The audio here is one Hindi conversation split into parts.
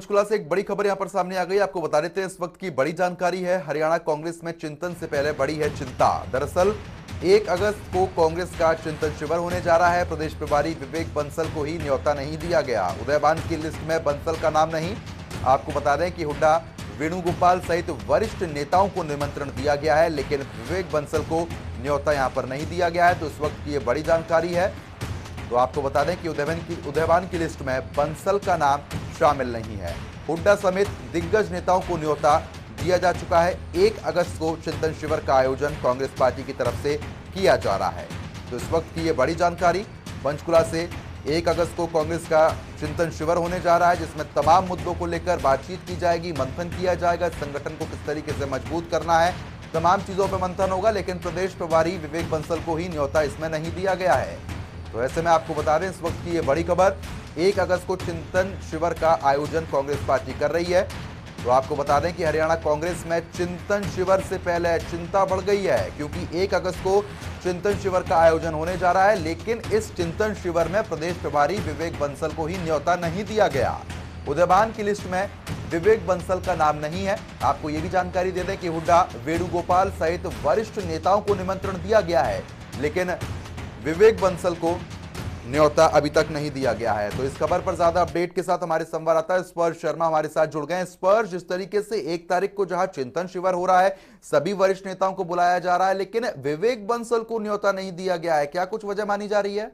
पंचकुला से एक बड़ी खबर यहां पर सामने आ गई। आपको बता देते हैं इस वक्त की बड़ी जानकारी है। हरियाणा कांग्रेस में चिंतन से पहले बड़ी है चिंता। दरअसल 1 अगस्त को कांग्रेस का चिंतन शिविर होने जा रहा है। प्रदेश प्रभारी विवेक बंसल को ही न्योता नहीं दिया गया। उदयबान की लिस्ट में बंसल का नाम नहीं। आपको बता दें कि हुड्डा वेणुगोपाल सहित वरिष्ठ नेताओं को निमंत्रण दिया गया है, लेकिन विवेक बंसल को न्योता यहां पर नहीं दिया गया है। तो इस वक्त की यह बड़ी जानकारी है। तो आपको बता दें कि उदयबान की लिस्ट में बंसल का नाम शामिल नहीं है। हुड्डा समेत दिग्गज नेताओं को न्योता दिया जा चुका है। 1 अगस्त को चिंतन शिविर का आयोजन कांग्रेस पार्टी की तरफ से किया जा रहा है। तो इस वक्त की यह बड़ी जानकारी पंचकुला से। 1 अगस्त को कांग्रेस का चिंतन शिविर होने जा रहा है, जिसमें तमाम मुद्दों को लेकर बातचीत की जाएगी, मंथन किया जाएगा। संगठन को किस तरीके से मजबूत करना है, तमाम चीजों पर मंथन होगा। लेकिन प्रदेश प्रभारी विवेक बंसल को ही न्योता इसमें नहीं दिया गया है। तो ऐसे में आपको बता दें इस वक्त की ये बड़ी खबर, 1 अगस्त को चिंतन शिविर का आयोजन कांग्रेस पार्टी कर रही है। तो आपको बता दें कि हरियाणा कांग्रेस में चिंतन शिविर से पहले चिंता बढ़ गई है, क्योंकि 1 अगस्त को चिंतन शिविर का आयोजन होने जा रहा है, लेकिन इस चिंतन शिविर में प्रदेश प्रभारी विवेक बंसल को ही न्योता नहीं दिया गया। उदयबान की लिस्ट में विवेक बंसल का नाम नहीं है। आपको यह भी जानकारी दे दें कि हुड्डा वेणुगोपाल सहित वरिष्ठ नेताओं को निमंत्रण दिया गया है, लेकिन विवेक बंसल को न्योता अभी तक नहीं दिया गया है। तो इस खबर पर ज्यादा अपडेट के साथ हमारे संवाददाता स्पर्श शर्मा हमारे साथ जुड़ गए हैं। स्पर्श, जिस तरीके से 1 तारीख को जहां चिंतन शिविर हो रहा है, सभी वरिष्ठ नेताओं को बुलाया जा रहा है, लेकिन विवेक बंसल को न्योता नहीं दिया गया है, क्या कुछ वजह मानी जा रही है?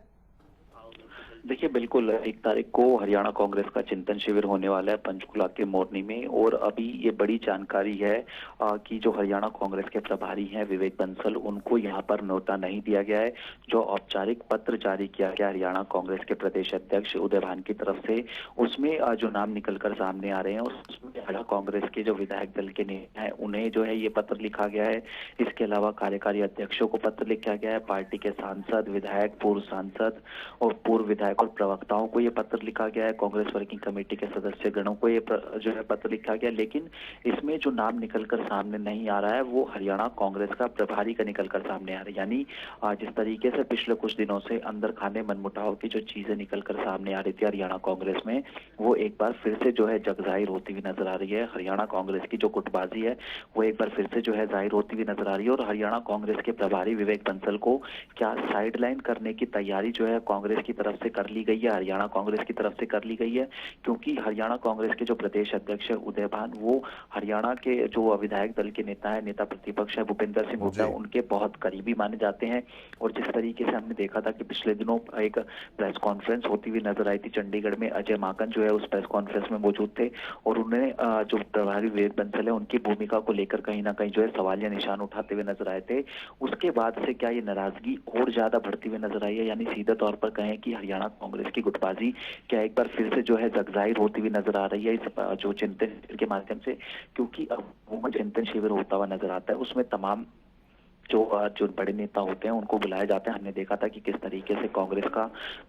देखिए, बिल्कुल 1 तारीख को हरियाणा कांग्रेस का चिंतन शिविर होने वाला है पंचकुला के मोरनी में। और अभी ये बड़ी जानकारी है कि जो हरियाणा कांग्रेस के प्रभारी हैं विवेक बंसल, उनको यहाँ पर न्योता नहीं दिया गया है। जो औपचारिक पत्र जारी किया गया हरियाणा कांग्रेस के प्रदेश अध्यक्ष उदयभान की तरफ से, उसमें जो नाम निकलकर सामने आ रहे हैं, उसमें हरियाणा कांग्रेस के जो विधायक दल के नेता हैं उन्हें जो है ये पत्र लिखा गया है। इसके अलावा कार्यकारी अध्यक्षों को पत्र लिखा गया है, पार्टी के सांसद, विधायक, पूर्व सांसद और पूर्व विधायक और प्रवक्ताओं को ये पत्र लिखा गया है। कांग्रेस वर्किंग कमेटी के सदस्य गणों को ये जो है पत्र लिखा गया, लेकिन इसमें जो नाम निकलकर सामने नहीं आ रहा है वो हरियाणा कांग्रेस का प्रभारी का निकलकर सामने आ रहा है। यानी जिस तरीके से पिछले कुछ दिनों से अंदर खाने मनमुटाव की जो चीजें निकलकर सामने आ रही थी हरियाणा कांग्रेस में, वो एक बार फिर से जो है जग जाहिर होती हुई नजर आ रही है। हरियाणा कांग्रेस की जो गुटबाजी है वो एक बार फिर से जो है जाहिर होती हुई नजर आ रही है। और हरियाणा कांग्रेस के प्रभारी विवेक बंसल को क्या साइडलाइन करने की तैयारी जो है कांग्रेस की तरफ से कर ली गई है, हरियाणा कांग्रेस की तरफ से कर ली गई है। क्योंकि हरियाणा कांग्रेस के जो प्रदेश अध्यक्ष है उदयभान, वो हरियाणा के जो विधायक दल के नेता है, नेता प्रतिपक्ष है भूपेंद्र सिंह हुड्डा, उनके बहुत करीबी माने जाते हैं। और जिस तरीके से हमने देखा था कि पिछले दिनों एक प्रेस कॉन्फ्रेंस होती हुई नजर आई थी चंडीगढ़ में, अजय माकन जो है उस प्रेस कॉन्फ्रेंस में मौजूद थे और उन्होंने जो प्रभारी विवेक बंसल है उनकी भूमिका को लेकर कहीं ना कहीं जो है सवालिया निशान उठाते हुए नजर आए थे। उसके बाद से क्या ये नाराजगी और ज्यादा बढ़ती हुई नजर आई है? यानी सीधे तौर पर कहें कि हरियाणा कांग्रेस की गुटबाजी क्या एक बार फिर से जो है जग जाहिर होती हुई नजर आ रही है इस जो चिंतन शिविर के माध्यम से? क्योंकि अब चिंतन शिविर होता हुआ नजर आता है, उसमें तमाम जो बड़े नेता होते हैं उनको बुलाया जाता है। हमने देखा था कि किस तरीके से कांग्रेस का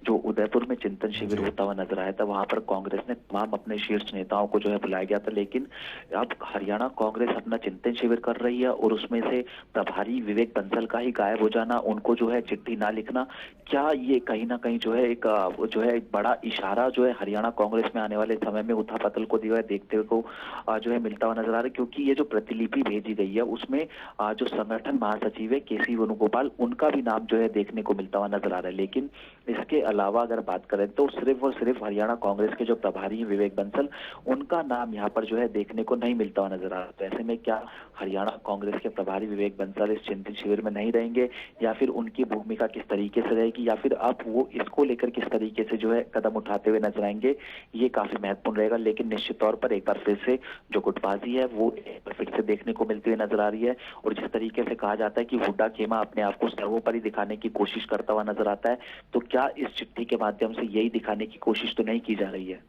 जो उदयपुर में चिंतन शिविर होता हुआ नजर आया था, वहां पर कांग्रेस ने तमाम अपने शीर्ष नेताओं को जो है बुलाया गया था। लेकिन अब हरियाणा कांग्रेस अपना चिंतन शिविर कर रही है और उसमें से प्रभारी विवेक बंसल का ही गायब हो जाना, उनको जो है चिट्ठी ना लिखना, क्या ये कहीं ना कहीं जो है एक बड़ा इशारा जो है हरियाणा कांग्रेस में आने वाले समय में उथापतल को जो है देखते हुए को जो है मिलता हुआ नजर आ रहा है? क्योंकि ये जो प्रतिलिपि भेजी गई है उसमें जो संगठन सचिव है केसी वेणुगोपाल, उनका भी नाम जो है देखने को मिलता हुआ नजर आ रहा है। लेकिन इसके अलावा अगर बात करें तो सिर्फ और सिर्फ हरियाणा कांग्रेस के जो प्रभारी हैं विवेक बंसल, उनका नाम यहाँ पर जो है देखने को नहीं मिलता हुआ नजर आ रहा है। तो ऐसे में क्या हरियाणा कांग्रेस के प्रभारी विवेक बंसल इस चिंतन शिविर में नहीं रहेंगे, या फिर उनकी भूमिका किस तरीके से रहेगी, या फिर अब वो इसको लेकर किस तरीके से जो है कदम उठाते हुए नजर आएंगे, ये काफी महत्वपूर्ण रहेगा। लेकिन निश्चित तौर पर एक बार फिर से जो गुटबाजी है वो एक बार फिर से देखने को मिलती हुई नजर आ रही है। और जिस तरीके से कहा जाता है कि हुड्डा खेमा अपने आप को सर्वोपरि दिखाने की कोशिश करता हुआ नजर आता है, तो क्या इस चिट्ठी के माध्यम से यही दिखाने की कोशिश तो नहीं की जा रही है?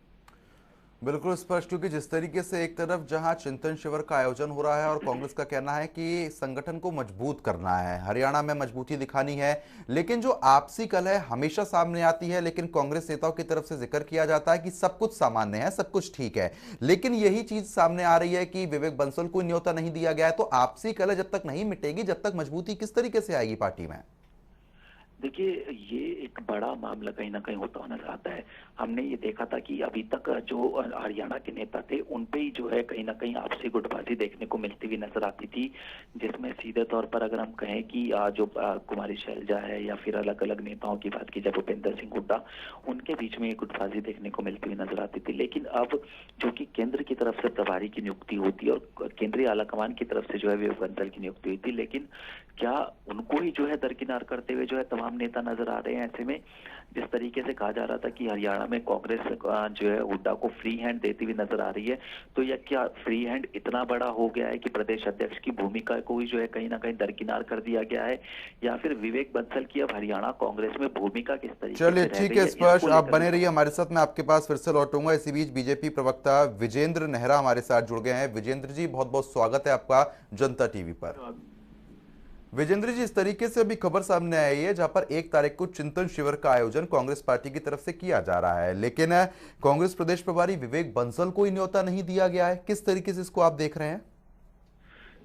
बिल्कुल स्पष्ट, क्योंकि जिस तरीके से एक तरफ जहां चिंतन शिविर का आयोजन हो रहा है और कांग्रेस का कहना है कि संगठन को मजबूत करना है, हरियाणा में मजबूती दिखानी है, लेकिन जो आपसी कलह हमेशा सामने आती है, लेकिन कांग्रेस नेताओं की तरफ से जिक्र किया जाता है कि सब कुछ सामान्य है, सब कुछ ठीक है, लेकिन यही चीज सामने आ रही है कि विवेक बंसल को न्योता नहीं दिया गया है। तो आपसी कलह जब तक नहीं मिटेगी, जब तक मजबूती किस तरीके से आएगी पार्टी में? देखिए, ये एक बड़ा मामला कहीं ना कहीं होता हुआ नजर आता है। हमने ये देखा था कि अभी तक जो हरियाणा के नेता थे उन पे ही जो है कहीं ना कहीं आपसी गुटबाजी देखने को मिलती हुई नजर आती थी, जिसमें सीधे तौर पर अगर हम कहें कि जो कुमारी शैलजा है या फिर अलग अलग नेताओं की बात की जाए, भूपेंद्र सिंह हुड्डा, उनके बीच में ये गुटबाजी देखने को मिलती हुई नजर आती थी। लेकिन अब जो कि केंद्र की तरफ से प्रभारी की नियुक्ति होती है और केंद्रीय आलाकमान की तरफ से जो है विवेक बंसल की नियुक्ति हुई थी, लेकिन क्या उनको ही जो है दरकिनार करते हुए जो है तमाम नेता नजर आ रहे हैं। ऐसे में जिस तरीके से कहा जा रहा था कि हरियाणा में कांग्रेस जो है हुड्डा को फ्री हैंड देती हुई नजर आ रही है, तो यह क्या फ्री हैंड इतना बड़ा हो गया है कि प्रदेश अध्यक्ष की भूमिका को ही जो है कहीं ना कहीं दरकिनार कर दिया गया है, या फिर विवेक बंसल की अब हरियाणा कांग्रेस में भूमिका किस तरीके चलिए से रह ठीक गई है है, स्पर्श, इसको आप लेकर बने रहिए हमारे साथ, मैं आपके पास फिर से लौटूंगा। इसी बीच बीजेपी प्रवक्ता विजेंद्र नेहरा हमारे साथ जुड़ गए हैं। विजेंद्र जी, बहुत बहुत स्वागत है आपका जनता टीवी पर। विजेंद्र जी, इस तरीके से अभी खबर सामने आई है जहां पर 1 तारीख को चिंतन शिविर का आयोजन कांग्रेस पार्टी की तरफ से किया जा रहा है, लेकिन कांग्रेस प्रदेश प्रभारी विवेक बंसल को ही न्योता नहीं दिया गया है। किस तरीके से इसको आप देख रहे हैं?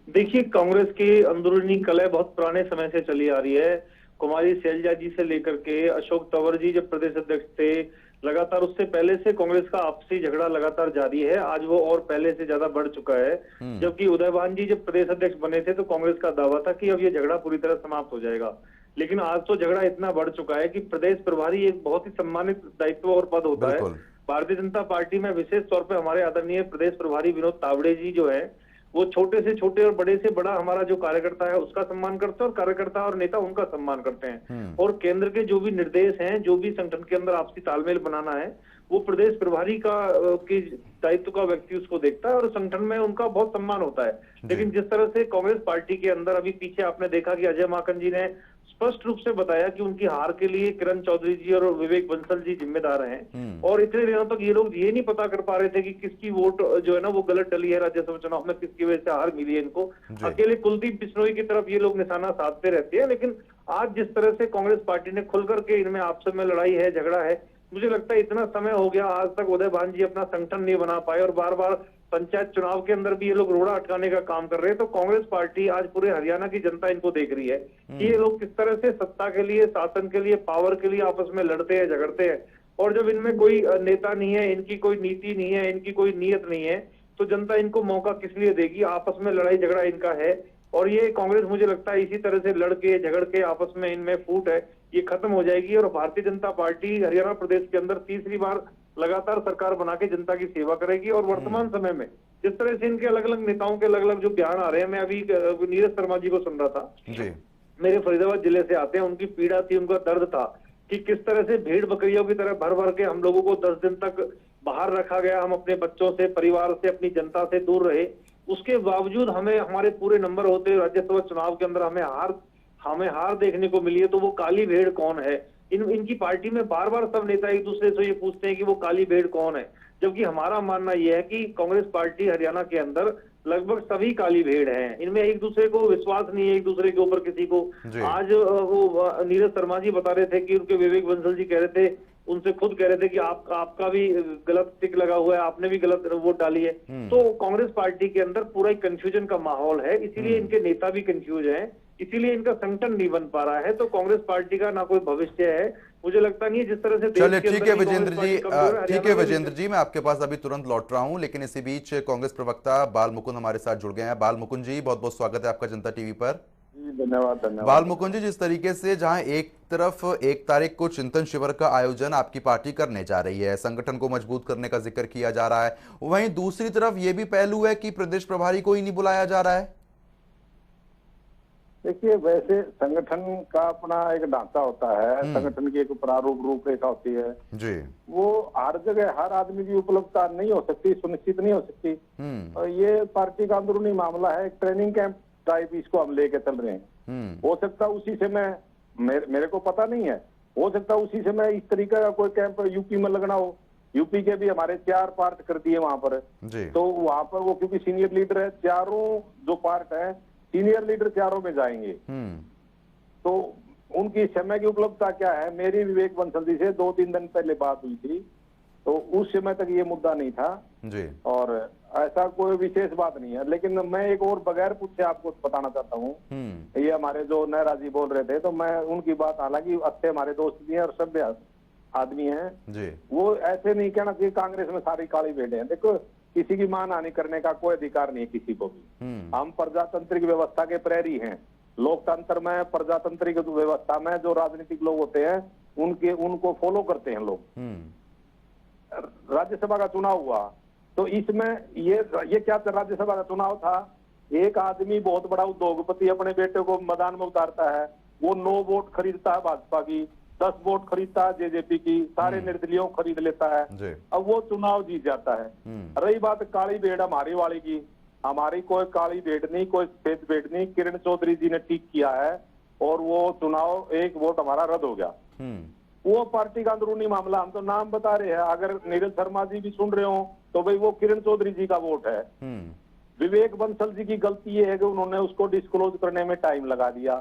देखिए, कांग्रेस की अंदरूनी कलह बहुत पुराने समय से चली आ रही है। कुमारी शैलजा जी से लेकर के अशोक तंवर जी जब प्रदेश अध्यक्ष थे, लगातार उससे पहले से कांग्रेस का आपसी झगड़ा लगातार जारी है। आज वो और पहले से ज्यादा बढ़ चुका है। जबकि उदयभान जी जब प्रदेश अध्यक्ष बने थे तो कांग्रेस का दावा था कि अब ये झगड़ा पूरी तरह समाप्त हो जाएगा, लेकिन आज तो झगड़ा इतना बढ़ चुका है कि प्रदेश प्रभारी एक बहुत ही सम्मानित दायित्व और पद होता है। भारतीय जनता पार्टी में विशेष तौर पर हमारे आदरणीय प्रदेश प्रभारी विनोद तावड़े जी जो है, वो छोटे से छोटे और बड़े से बड़ा हमारा जो कार्यकर्ता है उसका सम्मान करते हैं और कार्यकर्ता और नेता उनका सम्मान करते हैं। और केंद्र के जो भी निर्देश हैं, जो भी संगठन के अंदर आपसी तालमेल बनाना है, वो प्रदेश प्रभारी का की दायित्व का व्यक्ति उसको देखता है और संगठन में उनका बहुत सम्मान होता है। लेकिन जिस तरह से कांग्रेस पार्टी के अंदर अभी पीछे आपने देखा कि अजय माकन जी ने स्पष्ट रूप से बताया कि उनकी हार के लिए किरण चौधरी जी और विवेक बंसल जी जिम्मेदार हैं। और इतने दिनों तक ये लोग ये नहीं पता कर पा रहे थे कि किसकी वोट जो है ना वो गलत डली है राज्यसभा चुनाव में, किसकी वजह से हार मिली है इनको। अकेले कुलदीप बिश्नोई की तरफ ये लोग निशाना साधते रहते हैं। लेकिन आज जिस तरह से कांग्रेस पार्टी ने खुल करके इनमें आपस में लड़ाई है, झगड़ा है, मुझे लगता है इतना समय हो गया, आज तक उदयभान जी अपना संगठन नहीं बना पाए और बार बार पंचायत चुनाव के अंदर भी ये लोग रोड़ा अटकाने का काम कर रहे हैं। तो कांग्रेस पार्टी आज पूरे हरियाणा की जनता इनको देख रही है कि ये लोग किस तरह से सत्ता के लिए, शासन के लिए, पावर के लिए आपस में लड़ते हैं, झगड़ते हैं। और जब इनमें कोई नेता नहीं है, इनकी कोई नीति नहीं है, इनकी कोई नीयत नहीं है, तो जनता इनको मौका किस लिए देगी? आपस में लड़ाई झगड़ा इनका है और ये कांग्रेस मुझे लगता है इसी तरह से लड़के झगड़ के आपस में इनमें फूट है, ये खत्म हो जाएगी और भारतीय जनता पार्टी हरियाणा प्रदेश के अंदर तीसरी बार लगातार सरकार बना के जनता की सेवा करेगी। और वर्तमान समय में जिस तरह से इनके अलग अलग नेताओं के अलग अलग जो बयान आ रहे हैं, मैं अभी नीरज शर्मा जी को सुन रहा था जी, मेरे फरीदाबाद जिले से आते हैं, उनकी पीड़ा थी, उनका दर्द था कि किस तरह से भेड़ बकरियों की तरह भर भर के हम लोगों को 10 दिन तक बाहर रखा गया, हम अपने बच्चों से, परिवार से, अपनी जनता से दूर रहे, उसके बावजूद हमें हमारे पूरे नंबर होते राज्यसभा चुनाव के अंदर हमें हार देखने को मिली है। तो वो काली भेड़ कौन है? इनकी पार्टी में बार बार सब नेता एक दूसरे से ये पूछते हैं कि वो काली भेड़ कौन है, जबकि हमारा मानना यह है कि कांग्रेस पार्टी हरियाणा के अंदर लगभग सभी काली भेड़ हैं। इनमें एक दूसरे को विश्वास नहीं है, एक दूसरे के ऊपर किसी को। आज वो नीरज शर्मा जी बता रहे थे कि उनके विवेक बंसल जी कह रहे थे, उनसे खुद कह रहे थे कि आपका भी गलत टिक लगा हुआ है, आपने भी गलत वोट डाली है। तो कांग्रेस पार्टी के अंदर पूरा एक कंफ्यूजन का माहौल है, इसीलिए इनके नेता भी कंफ्यूज हैं, इसीलिए इनका संगठन नहीं बन पा रहा है। तो कांग्रेस पार्टी का ना कोई भविष्य है, मुझे लगता नहीं है। जिस तरह से चलिए ठीक है विजेंद्र जी, ठीक है विजेंद्र जी, मैं आपके पास अभी तुरंत लौट रहा हूं, लेकिन इसी बीच कांग्रेस प्रवक्ता बाल मुकुंद हमारे साथ जुड़ गए हैं। बाल मुकुंद जी, बहुत बहुत स्वागत है आपका जनता टीवी पर। धन्यवाद। बाल मुकुंद जी, जिस तरीके से जहां एक तरफ 1 तारीख को चिंतन शिविर का आयोजन आपकी पार्टी करने जा रही है, संगठन को मजबूत करने का जिक्र किया जा रहा है, वहीं दूसरी तरफ यह भी पहलू है कि प्रदेश प्रभारी को ही नहीं बुलाया जा रहा है। देखिए, वैसे संगठन का अपना एक ढांचा होता है, संगठन की एक प्रारूप रूपरेखा होती है जी, वो हर जगह हर आदमी की उपलब्धता नहीं हो सकती, सुनिश्चित नहीं हो सकती। और ये पार्टी का अंदरूनी मामला है, ट्रेनिंग कैंप टाइप इसको हम लेके चल रहे हैं। हो सकता उसी से मेरे को पता नहीं है, हो सकता उसी से मैं इस तरीके का कोई कैंप यूपी में लगना हो। यूपी के भी हमारे 4 पार्ट कर दिए वहां पर, तो वहां पर वो क्योंकि सीनियर लीडर है, चारों जो पार्ट है सीनियर लीडर चारों में जाएंगे। तो उनकी समय की उपलब्धता क्या है? मेरी विवेक बंसल जी से 2-3 दिन पहले बात हुई थी, तो उस समय तक ये मुद्दा नहीं था जी, और ऐसा कोई विशेष बात नहीं है। लेकिन मैं एक और बगैर पूछे आपको बताना चाहता हूँ, ये हमारे जो नेहरा जी बोल रहे थे, तो मैं उनकी बात, हालांकि अच्छे हमारे दोस्त भी हैं और सभ्य आदमी हैं जी, वो ऐसे नहीं कहना चाहिए कांग्रेस में सारी काली भेड़े हैं। देखो, किसी की मानहानि करने का कोई अधिकार नहीं है किसी को भी। हम प्रजातांत्रिक व्यवस्था के प्रहरी हैं। लोकतंत्र में, प्रजातांत्रिक व्यवस्था में जो राजनीतिक लोग होते हैं उनको फॉलो करते हैं लोग। राज्यसभा का चुनाव हुआ तो इसमें ये क्या था, राज्यसभा का चुनाव था, एक आदमी बहुत बड़ा उद्योगपति अपने बेटे को मैदान में उतारता है, वो 9 वोट खरीदता है भाजपा की, 10 वोट खरीदता है जेजेपी की, सारे निर्दलीयों खरीद लेता है, अब वो चुनाव जीत जाता है। रही बात काली भेड़ हमारी वाली की, हमारी कोई काली भेड़ नहीं, कोई सफेद भेड़ नहीं, किरण चौधरी जी ने ठीक किया है और वो चुनाव 1 वोट हमारा रद्द हो गया। वो पार्टी का अंदरूनी मामला, हम तो नाम बता रहे हैं, अगर नीरज शर्मा जी भी सुन रहे हो तो भाई वो किरण चौधरी जी का वोट है। विवेक बंसल जी की गलती ये है कि उन्होंने उसको डिस्क्लोज करने में टाइम लगा दिया,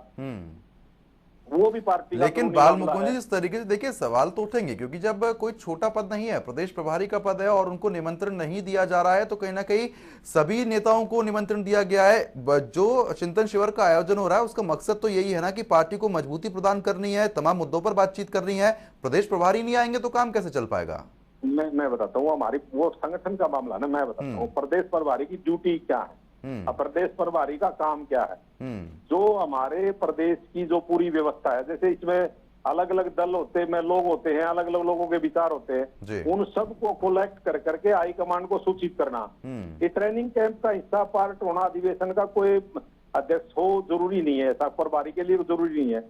वो भी पार्टी का। लेकिन बाल मुकुंद जी, जिस तरीके से देखिए सवाल तो उठेंगे, क्योंकि जब कोई छोटा पद नहीं है, प्रदेश प्रभारी का पद है और उनको निमंत्रण नहीं दिया जा रहा है, तो कहीं ना कहीं सभी नेताओं को निमंत्रण दिया गया है। जो चिंतन शिविर का आयोजन हो रहा है उसका मकसद तो यही है ना कि पार्टी को मजबूती प्रदान करनी है, तमाम मुद्दों पर बातचीत करनी है। प्रदेश प्रभारी नहीं आएंगे तो काम कैसे चल पाएगा? मैं बताता हूँ, हमारी वो संगठन का मामला ना, मैं बताता हूँ प्रदेश प्रभारी की ड्यूटी क्या है, प्रदेश प्रभारी का काम क्या है। जो हमारे प्रदेश की जो पूरी व्यवस्था है, जैसे इसमें अलग अलग दल होते हैं, लोग होते हैं, अलग अलग लोगों के विचार होते हैं, उन सबको कलेक्ट कर करके हाईकमांड को सूचित करना। ये ट्रेनिंग कैंप का हिस्सा, पार्ट होना, अधिवेशन का कोई अध्यक्ष हो जरूरी नहीं है, ऐसा प्रभारी के लिए जरूरी नहीं है।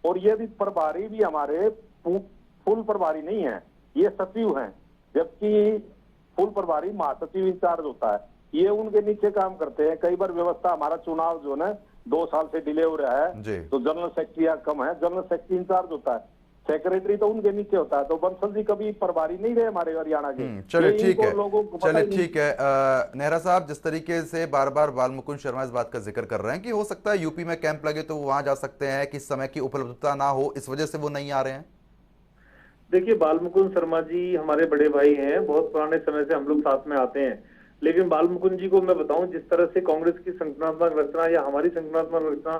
और ये भी प्रभारी भी हमारे फुल प्रभारी नहीं है, ये सचिव हैं, जबकि फुल प्रभारी महासचिव इंचार्ज होता है, ये उनके नीचे काम करते हैं। कई बार व्यवस्था, हमारा चुनाव जो है 2 साल से डिले हो रहा है तो जनरल सेक्रेटरी कम है, जनरल सेक्रेटरी इंचार्ज होता है, सेक्रेटरी तो उनके नीचे होता है। तो बंसल जी कभी प्रभारी नहीं रहे हमारे हरियाणा के। चलिए ठीक है, चलिए ठीक है। नेहरा साहब, जिस तरीके से बार बार बाल मुकुंद शर्मा इस बात का जिक्र कर रहे हैं कि हो सकता है यूपी में कैंप लगे तो वो वहां जा सकते हैं, कि समय की उपलब्धता ना हो, इस वजह से वो नहीं आ रहे हैं। देखिए, बाल मुकुंद शर्मा जी हमारे बड़े भाई हैं, बहुत पुराने समय से हम लोग साथ में आते हैं। लेकिन बाल मुकुंद जी को मैं बताऊं, जिस तरह से कांग्रेस की संगठनात्मक रचना या हमारी संगठनात्मक रचना,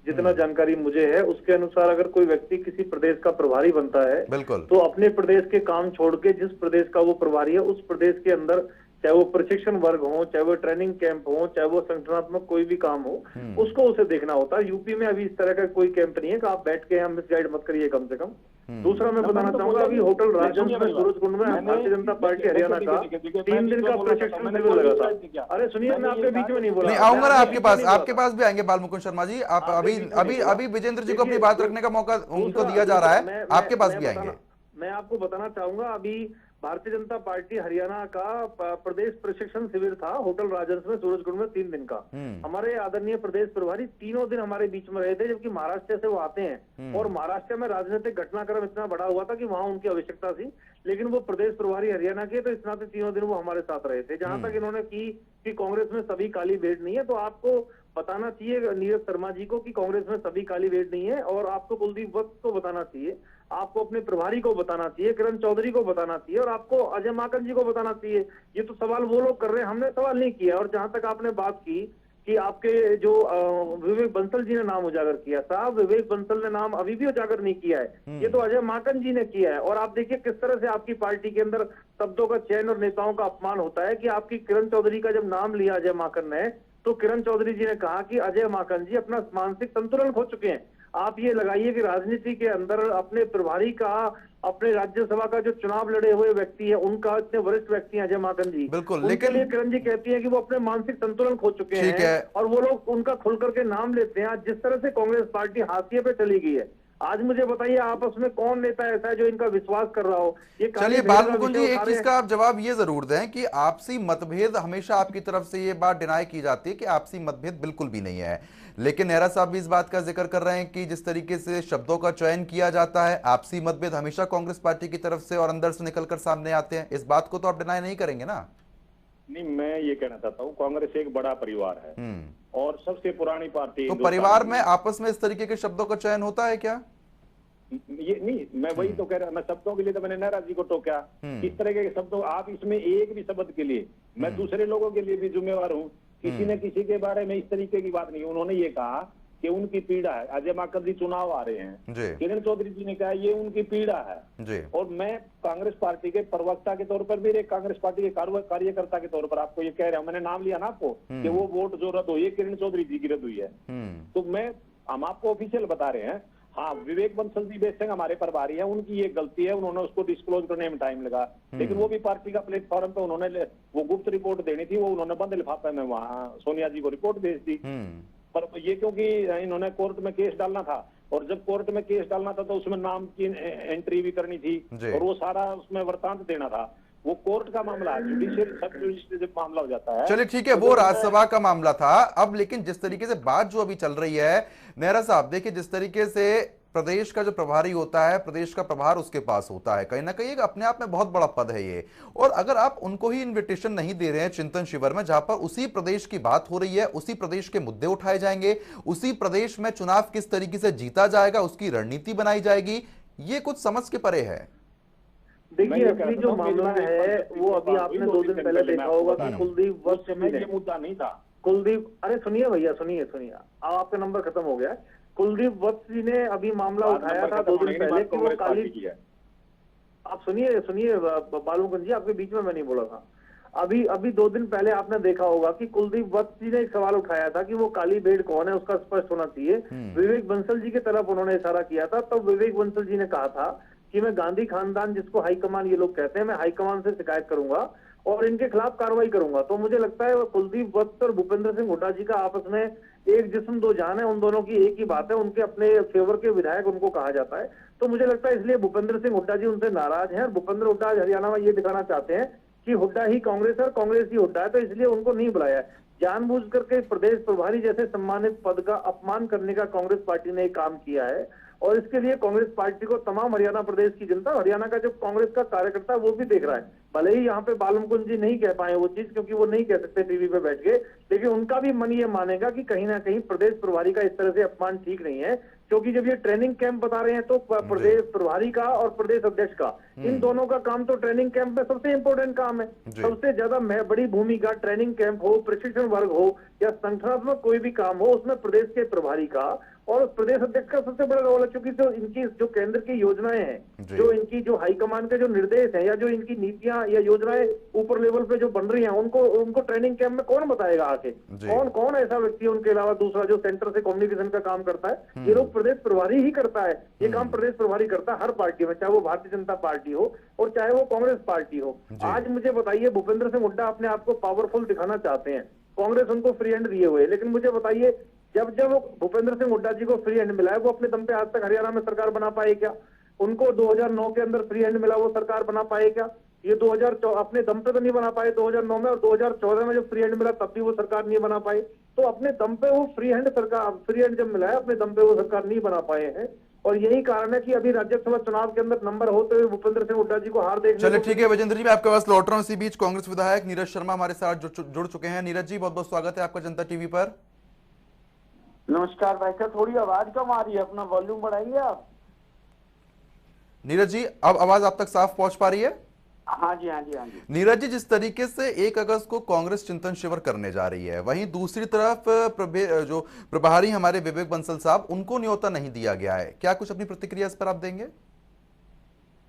जितना जानकारी मुझे है उसके अनुसार, अगर कोई व्यक्ति किसी प्रदेश का प्रभारी बनता है तो अपने प्रदेश के काम छोड़ के जिस प्रदेश का वो प्रभारी है उस प्रदेश के अंदर, चाहे वो प्रशिक्षण वर्ग हो, चाहे वो ट्रेनिंग कैंप हो, चाहे वो संगठनात्मक कोई भी काम हो, उसको उसे देखना होता है। यूपी में अभी इस तरह का कोई कैंप नहीं है कि आप बैठ के यहाँ मिसगाइड मत करिए कम से कम। दूसरा मैं बताना चाहूंगा, अभी होटल राजहंस में सूरजकुंड में भारतीय जनता पार्टी हरियाणा का 3 दिन का प्रशिक्षण शिविर लगा था। अरे सुनिए, मैं आपके बीच में नहीं बोला, नहीं आऊंगा ना आपके पास भी आएंगे बाल मुकुंद शर्मा जी। आप अभी विजेंद्र जी को अपनी बात रखने का मौका उनको दिया जा रहा है, आपके पास भी आएंगे। मैं आपको बताना चाहूंगा, अभी भारतीय जनता पार्टी हरियाणा का प्रदेश प्रशिक्षण शिविर था होटल राजहंस में सूरजकुंड में 3 दिन का। हमारे आदरणीय प्रदेश प्रभारी तीनों दिन हमारे बीच में रहे थे, जबकि महाराष्ट्र से वो आते हैं और महाराष्ट्र में राजनीतिक घटनाक्रम इतना बड़ा हुआ था कि वहां उनकी आवश्यकता थी, लेकिन वो प्रदेश प्रभारी हरियाणा के, तो इस नाते तीनों दिन वो हमारे साथ रहे थे। जहां तक इन्होंने की कि कांग्रेस में सभी काली भेड़ नहीं है, तो आपको बताना चाहिए नीरज शर्मा जी को कि कांग्रेस में सभी काली भेड़ नहीं है, और आपको कुलदीप वत्स को बताना चाहिए, आपको अपने प्रभारी को बताना चाहिए, किरण चौधरी को बताना चाहिए, और आपको अजय माकन जी को बताना चाहिए। ये तो सवाल वो लोग कर रहे हैं, हमने सवाल नहीं किया। और जहां तक आपने बात की कि आपके जो विवेक बंसल जी ने नाम उजागर किया, साहब विवेक बंसल ने नाम अभी भी उजागर नहीं किया है, ये तो अजय माकन जी ने किया है। और आप देखिए किस तरह से आपकी पार्टी के अंदर शब्दों का चयन और नेताओं का अपमान होता है कि आपकी किरण चौधरी का जब नाम लिया अजय माकन ने, तो किरण चौधरी जी ने कहा कि अजय माकन जी अपना मानसिक संतुलन खो चुके हैं। आप ये लगाइए कि राजनीति के अंदर अपने प्रभारी का, अपने राज्यसभा का जो चुनाव लड़े हुए व्यक्ति है, उनका इतने वरिष्ठ व्यक्ति हैं अजय माकन जी, बिल्कुल, लेकिन लिए किरण जी कहती है कि वो अपने मानसिक संतुलन खो चुके हैं, और वो लोग उनका खुल करके नाम लेते हैं। जिस तरह से कांग्रेस पार्टी हाशिए पे चली गई है, आज मुझे बताइए आपस में कौन नेता ऐसा है जो इनका विश्वास कर रहा हो? ये चलिए बाल मुकुंद जी, एक चीज का आप जवाब ये जरूर दें कि आपसी मतभेद, हमेशा आपकी तरफ से ये बात डिनाई की जाती है कि आपसी मतभेद बिल्कुल भी नहीं है, लेकिन नेहरा साहब भी इस बात का जिक्र कर रहे हैं कि जिस तरीके से शब्दों का चयन किया जाता है, आपसी मतभेद हमेशा कांग्रेस पार्टी की तरफ से और अंदर से निकलकर सामने आते हैं। इस बात को तो आप डिनाई नहीं करेंगे ना? नहीं, मैं ये कहना चाहता हूँ, कांग्रेस एक बड़ा परिवार है और सबसे पुरानी पार्टी। तो परिवार में आपस में इस तरीके के शब्दों का चयन होता है क्या? ये नहीं, मैं वही तो कह रहा, मैं शब्दों के लिए तो मैंने नेहरा जी को टोका, किस तरह के शब्दों, आप इसमें एक भी शब्द के लिए, मैं दूसरे लोगों के लिए भी जिम्मेवार हूँ, किसी ने किसी के बारे में इस तरीके की बात नहीं। उन्होंने ये कहा कि उनकी पीड़ा है। अजय माकन जी चुनाव आ रहे हैं, किरण चौधरी जी ने कहा ये उनकी पीड़ा है। और मैं कांग्रेस पार्टी के प्रवक्ता के तौर पर भी, एक कांग्रेस पार्टी के कार्यकर्ता के तौर पर आपको ये कह रहा हूं, मैंने नाम लिया ना आपको कि वो वोट जो रद्द हुई है किरण चौधरी जी की रद्द हुई है, तो हम आपको ऑफिशियल बता रहे हैं। हाँ, विवेक बंसल जी बेशक हमारे प्रभारी है, उनकी ये गलती है, उन्होंने उसको डिस्क्लोज करने में टाइम लगा, लेकिन वो भी पार्टी का प्लेटफॉर्म पे उन्होंने वो गुप्त रिपोर्ट देनी थी, वो उन्होंने बंद लिफाफे में वहां सोनिया जी को रिपोर्ट भेज दी। पर ये क्योंकि इन्होंने कोर्ट में केस डालना था, और जब कोर्ट में केस डालना था तो उसमें नाम की एंट्री भी करनी थी, और वो सारा उसमें वृतांत देना था। वो कोर्ट का मामला है, जुडिशियल सब जुडिशियल जब मामला हो जाता है। चलिए ठीक है, वो राज्यसभा का मामला था। अब लेकिन जिस तरीके से बात जो अभी चल रही है, नेहरा साहब देखिए, जिस तरीके से प्रदेश का जो प्रभारी होता है, प्रदेश का प्रभार उसके पास होता है, कहीं ना कहीं अपने आप में बहुत बड़ा पद है ये। और अगर आप उनको ही इनविटेशन नहीं दे रहे हैं चिंतन शिविर में, जहां पर उसी प्रदेश की बात हो रही है, उसी प्रदेश के मुद्दे उठाए जाएंगे, उसी प्रदेश में चुनाव किस तरीके से जीता जाएगा उसकी रणनीति बनाई जाएगी, ये कुछ समझ के परे है। देखिए असली जो मामला है वो अभी आपने 2 दिन पहले देखा होगा कि कुलदीप वत्स में ये मुद्दा नहीं था। कुलदीप, अरे सुनिए भैया, सुनिए अब आपका नंबर खत्म हो गया। कुलदीप वत्स जी ने अभी मामला उठाया था 2 दिन पहले कि वो काली, आप सुनिए बालूगंज जी, आपके बीच में मैं नहीं बोला था। अभी 2 दिन पहले आपने देखा होगा कि कुलदीप वत्स जी ने एक सवाल उठाया था कि वो काली भेड़ कौन है, उसका स्पष्ट होना चाहिए। विवेक बंसल जी की तरफ उन्होंने इशारा किया था, तब विवेक बंसल जी ने कहा था कि मैं गांधी खानदान, जिसको हाईकमान ये लोग कहते हैं, मैं हाईकमान से शिकायत करूंगा और इनके खिलाफ कार्रवाई करूंगा। तो मुझे लगता है कुलदीप वत्स और भूपेंद्र सिंह हुड्डा जी का आपस में एक जिस्म दो जान है, उन दोनों की एक ही बात है, उनके अपने फेवर के विधायक उनको कहा जाता है। तो मुझे लगता है इसलिए भूपेंद्र सिंह हुड्डा जी उनसे नाराज हैं, और भूपेंद्र हुड्डा आज हरियाणा में ये दिखाना चाहते हैं कि हुड्डा ही कांग्रेस है और कांग्रेस ही हुड्डा है, तो इसलिए उनको नहीं बुलाया है। जानबूझ करके प्रदेश प्रभारी जैसे सम्मानित पद का अपमान करने का कांग्रेस पार्टी ने एक काम किया है, और इसके लिए कांग्रेस पार्टी को तमाम हरियाणा प्रदेश की जनता, हरियाणा का जो कांग्रेस का कार्यकर्ता वो भी देख रहा है। भले ही यहाँ पे बालमुकुंद जी नहीं कह पाए वो चीज, क्योंकि वो नहीं कह सकते टीवी पे बैठ के, लेकिन उनका भी मन ये मानेगा कि कहीं ना कहीं प्रदेश प्रभारी का इस तरह से अपमान ठीक नहीं है। क्योंकि जब ये ट्रेनिंग कैंप बता रहे हैं तो प्रदेश प्रभारी का और प्रदेश अध्यक्ष का, इन दोनों का काम तो ट्रेनिंग कैंप में सबसे इंपॉर्टेंट काम है। सबसे ज्यादा बड़ी भूमिका ट्रेनिंग कैंप हो, प्रशिक्षण वर्ग हो या संगठनात्मक कोई भी काम हो, उसमें प्रदेश के प्रभारी का और प्रदेश अध्यक्ष का सबसे बड़ा रोल है। क्योंकि जो इनकी जो केंद्र की योजनाएं हैं, जो इनकी जो हाईकमान के जो निर्देश हैं या जो इनकी नीतियां या योजनाएं ऊपर लेवल पे जो बन रही हैं, उनको ट्रेनिंग कैंप में कौन बताएगा आके? कौन ऐसा व्यक्ति है उनके अलावा दूसरा जो सेंटर से कम्युनिकेशन का काम करता है? ये लोग प्रदेश प्रभारी ही करता है, ये काम प्रदेश प्रभारी करता है हर पार्टी में, चाहे वो भारतीय जनता पार्टी हो और चाहे वो कांग्रेस पार्टी हो। आज मुझे बताइए, भूपेंद्र सिंह हुड्डा अपने आप को पावरफुल दिखाना चाहते हैं, कांग्रेस उनको फ्री हैंड दिए हुए, लेकिन मुझे बताइए जब भूपेंद्र सिंह हुड्डा जी को फ्री हैंड मिला है, वो अपने दम पे आज तक हरियाणा में सरकार बना पाए क्या? उनको 2009 के अंदर फ्री हैंड मिला, वो सरकार बना पाए क्या? ये 2014 अपने दम पे तो नहीं बना पाए 2009 में, और 2014 में जब फ्री हैंड मिला तब भी वो सरकार नहीं बना पाए। तो अपने दम पे वो फ्री हैंड जब मिला है, अपने दम पे वो सरकार नहीं बना पाए हैं, और यही कारण है कि अभी राज्यसभा चुनाव के अंदर नंबर होते हुए भूपेंद्र सिंह हुड्डा जी को हार देखने। चलिए ठीक है विजेंद्र जी, मैं आपके पास लौट रहा हूं। इसी बीच कांग्रेस विधायक नीरज शर्मा हमारे साथ जुड़ चुके हैं। नीरज जी, बहुत बहुत स्वागत है आपका जनता टीवी पर। नमस्कार भाई साहब, थोड़ी आवाज कम आ रही है, अपना वॉल्यूम बढ़ाएंगे आप? नीरज जी, अब आवाज आप तक साफ पहुंच पा रही है? हाँ जी, हाँ जी, हाँ जी। नीरज जी, जिस तरीके से 1 अगस्त को कांग्रेस चिंतन शिविर करने जा रही है, वहीं दूसरी तरफ जो प्रभारी हमारे विवेक बंसल साहब, उनको न्योता नहीं दिया गया है, क्या कुछ अपनी प्रतिक्रिया इस पर आप देंगे?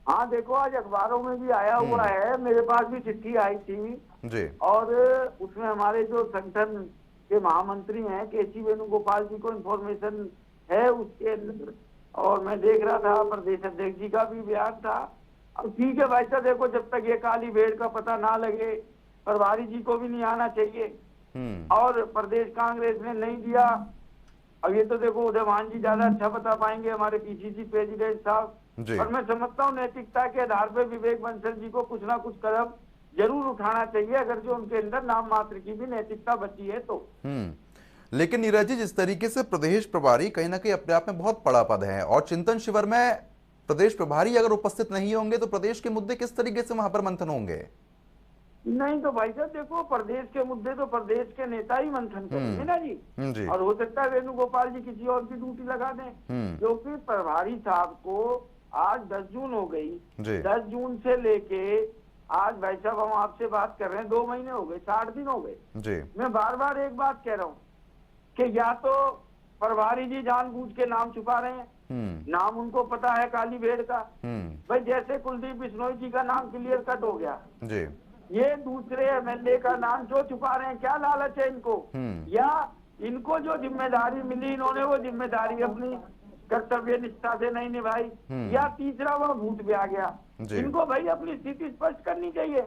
हाँ देखो, आज अखबारों में भी आया हुआ है, मेरे पास भी चिट्ठी आई थी जी, और उसमें हमारे जो संगठन के महामंत्री हैं केसी वेणुगोपाल जी को इन्फॉर्मेशन है उसके अंदर, और मैं देख रहा था प्रदेश अध्यक्ष जी का भी बयान था। अब ठीक है भाई साहब, देखो जब तक ये काली भेड़ का पता ना लगे, प्रभारी जी को भी नहीं आना चाहिए, और प्रदेश कांग्रेस ने नहीं दिया। अब ये तो देखो उदयमान जी ज्यादा अच्छा बता पाएंगे, हमारे पीसीसी प्रेसिडेंट साहब, और मैं समझता हूँ नैतिकता के आधार पर विवेक बंसल जी को कुछ ना कुछ कदम जरूर उठाना चाहिए, अगर जो उनके अंदर नाम मात्र की भी नैतिकता बची है तो। लेकिन नीरज जी, जिस तरीके से प्रदेश प्रभारी कहीं ना कहीं अपने आप में बहुत बड़ा पद है, और चिंतन शिविर में प्रदेश प्रभारी अगर उपस्थित नहीं होंगे तो प्रदेश के मुद्दे किस तरीके से वहां पर मंथन होंगे? नहीं तो भाई साहब देखो, प्रदेश के मुद्दे तो प्रदेश के नेता ही मंथन करेंगे ना जी, और हो सकता है वेणुगोपाल जी किसी और की ड्यूटी लगा दें, क्योंकि प्रभारी साहब को आज 10 जून हो गई, 10 जून से लेके आज भाई साहब हम आपसे बात कर रहे हैं 2 महीने हो गए, 60 दिन हो गए। मैं बार बार एक बात कह रहा हूँ कि या तो प्रभारी जी जानबूझ के नाम छुपा रहे हैं। नाम उनको पता है काली भेड़ का। भाई जैसे कुलदीप बिश्नोई जी का नाम क्लियर कट हो गया जी, ये दूसरे एमएलए का नाम जो छुपा रहे हैं, क्या लालच है इनको? या इनको जो जिम्मेदारी मिली इन्होंने वो जिम्मेदारी अपनी कर्तव्य निष्ठा से नहीं निभाई, या तीसरा वह भूत भी आ गया। इनको भाई अपनी स्थिति स्पष्ट करनी चाहिए।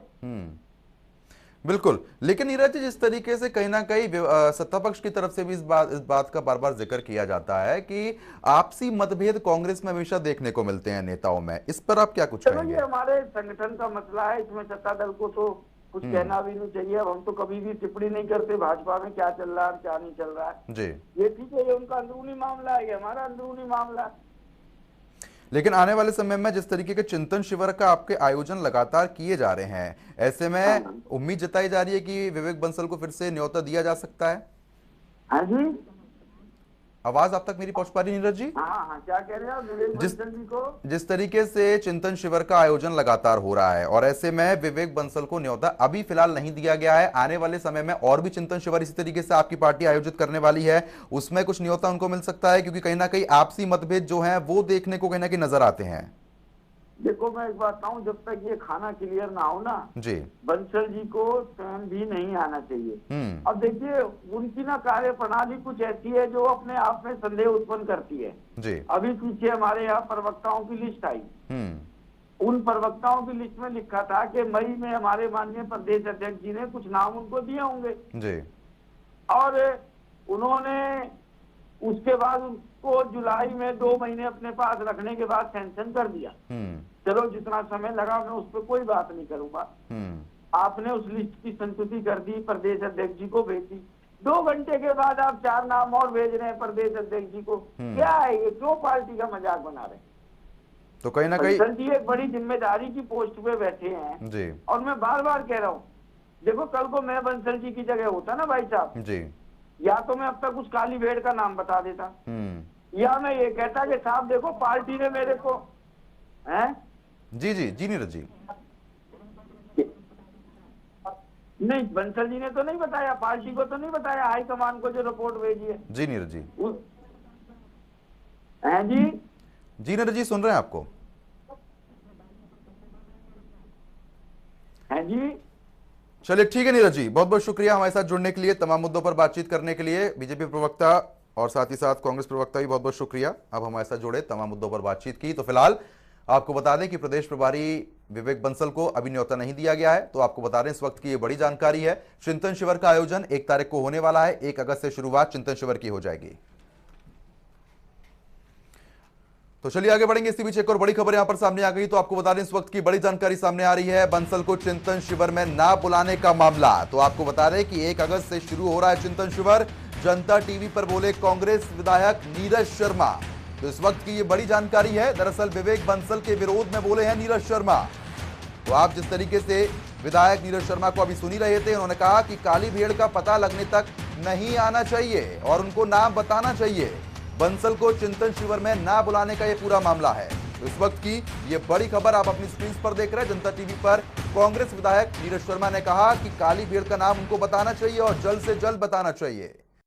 बिल्कुल, लेकिन नीरज जी, जिस तरीके से कहीं ना कहीं सत्ता पक्ष की तरफ से भी इस बात का बार बार जिक्र किया जाता है कि आपसी मतभेद कांग्रेस में हमेशा देखने को मिलते हैं नेताओं में, इस पर आप क्या कुछ कहेंगे? ये हमारे संगठन का मसला है, इसमें सत्ता दल को तो कुछ कहना भी नहीं चाहिए। अब हम तो कभी भी टिप्पणी नहीं करते भाजपा में क्या चल रहा है क्या नहीं चल रहा है जी। ये ठीक है, ये उनका अंदरूनी मामला है, ये हमारा अंदरूनी मामला है। लेकिन आने वाले समय में जिस तरीके के चिंतन शिविर का आपके आयोजन लगातार किए जा रहे हैं, ऐसे में उम्मीद जताई जा रही है कि विवेक बंसल को फिर से न्योता दिया जा सकता है। हाँ जी, आवाज आप तक मेरी पहुंच पा रही नीरज जी? हाँ, क्या कह रहे हैं विवेक बंसल जी को? जिस तरीके से चिंतन शिविर का आयोजन लगातार हो रहा है और ऐसे में विवेक बंसल को न्योता अभी फिलहाल नहीं दिया गया है, आने वाले समय में और भी चिंतन शिविर इसी तरीके से आपकी पार्टी आयोजित करने वाली है, उसमें कुछ न्योता उनको मिल सकता है? क्योंकि कहीं ना कहीं आपसी मतभेद जो है वो देखने को कहीं ना कहीं नजर आते हैं। देखो मैं एक बात कहूँ, जब तक ये खाना क्लियर ना हो ना जी, बंसल जी को स्वयं भी नहीं आना चाहिए। अब देखिए उनकी ना कार्य प्रणाली कुछ ऐसी है जो अपने आप में संदेह उत्पन्न करती है जी। अभी पीछे हमारे यहाँ प्रवक्ताओं की लिस्ट आई, उन प्रवक्ताओं की लिस्ट में लिखा था कि मई में हमारे माननीय प्रदेश अध्यक्ष जी ने कुछ नाम उनको दिए होंगे जी, और उन्होंने उसके बाद उसको जुलाई में 2 महीने अपने पास रखने के बाद सैंक्शन कर दिया। चलो जितना समय लगा मैं उस पर कोई बात नहीं करूंगा। आपने उस लिस्ट की संस्तुति कर दी, प्रदेश अध्यक्ष जी को भेजी, 2 घंटे के बाद आप 4 नाम और भेज रहे हैं प्रदेश अध्यक्ष जी को। क्या है ये, क्यों पार्टी का मजाक बना रहे हैं? तो कहीं ना कहीं जी एक बड़ी जिम्मेदारी की पोस्ट पे बैठे हैं जी, और मैं बार बार कह रहा हूँ, देखो कल को मैं बंसल जी की जगह होता ना भाई साहब जी, या तो मैं अब तक उस काली भेड़ का नाम बता देता, या मैं ये कहता कि साहब देखो पार्टी ने मेरे को हैं जी जी जी नीरज जी, नहीं बंसल जी ने तो नहीं बताया, पार्टी को तो नहीं बताया, हाईकमान को जो रिपोर्ट भेजी है जी नीरज जी। हैं जी जी नीरज जी सुन रहे हैं आपको? हैं जी, चलिए ठीक है नीरज जी, बहुत बहुत शुक्रिया हमारे साथ जुड़ने के लिए, तमाम मुद्दों पर बातचीत करने के लिए। बीजेपी प्रवक्ता और साथ ही साथ कांग्रेस प्रवक्ता भी बहुत बहुत शुक्रिया, अब हमारे साथ जुड़े, तमाम मुद्दों पर बातचीत की। तो फिलहाल आपको बता दें कि प्रदेश प्रभारी विवेक बंसल को अभी न्योता नहीं दिया गया है। तो आपको बता दें इस वक्त की ये बड़ी जानकारी है, चिंतन शिविर का आयोजन 1 तारीख को होने वाला है, 1 अगस्त से शुरुआत चिंतन शिविर की हो जाएगी। तो चलिए आगे बढ़ेंगे। इसी बीच एक और बड़ी खबर यहां पर सामने आ गई, तो आपको बता दें इस वक्त की बड़ी जानकारी सामने आ रही है, बंसल को चिंतन शिविर में ना बुलाने का मामला। तो आपको बता दें कि 1 अगस्त से शुरू हो रहा है चिंतन शिविर। जनता टीवी पर बोले कांग्रेस विधायक नीरज शर्मा। तो इस वक्त की ये बड़ी जानकारी है, दरअसल विवेक बंसल के विरोध में बोले हैं नीरज शर्मा। तो आप जिस तरीके से विधायक नीरज शर्मा को अभी सुन ही रहे थे, उन्होंने कहा कि काली भेड़ का पता लगने तक नहीं आना चाहिए और उनको नाम बताना चाहिए। बंसल को चिंतन शिविर में ना बुलाने का ये पूरा मामला है। तो इस वक्त की ये बड़ी खबर आप अपनी स्क्रीन पर देख रहे हैं जनता टीवी पर। कांग्रेस विधायक नीरज शर्मा ने कहा कि काली भेड़ का नाम उनको बताना चाहिए और जल्द से जल्द बताना चाहिए।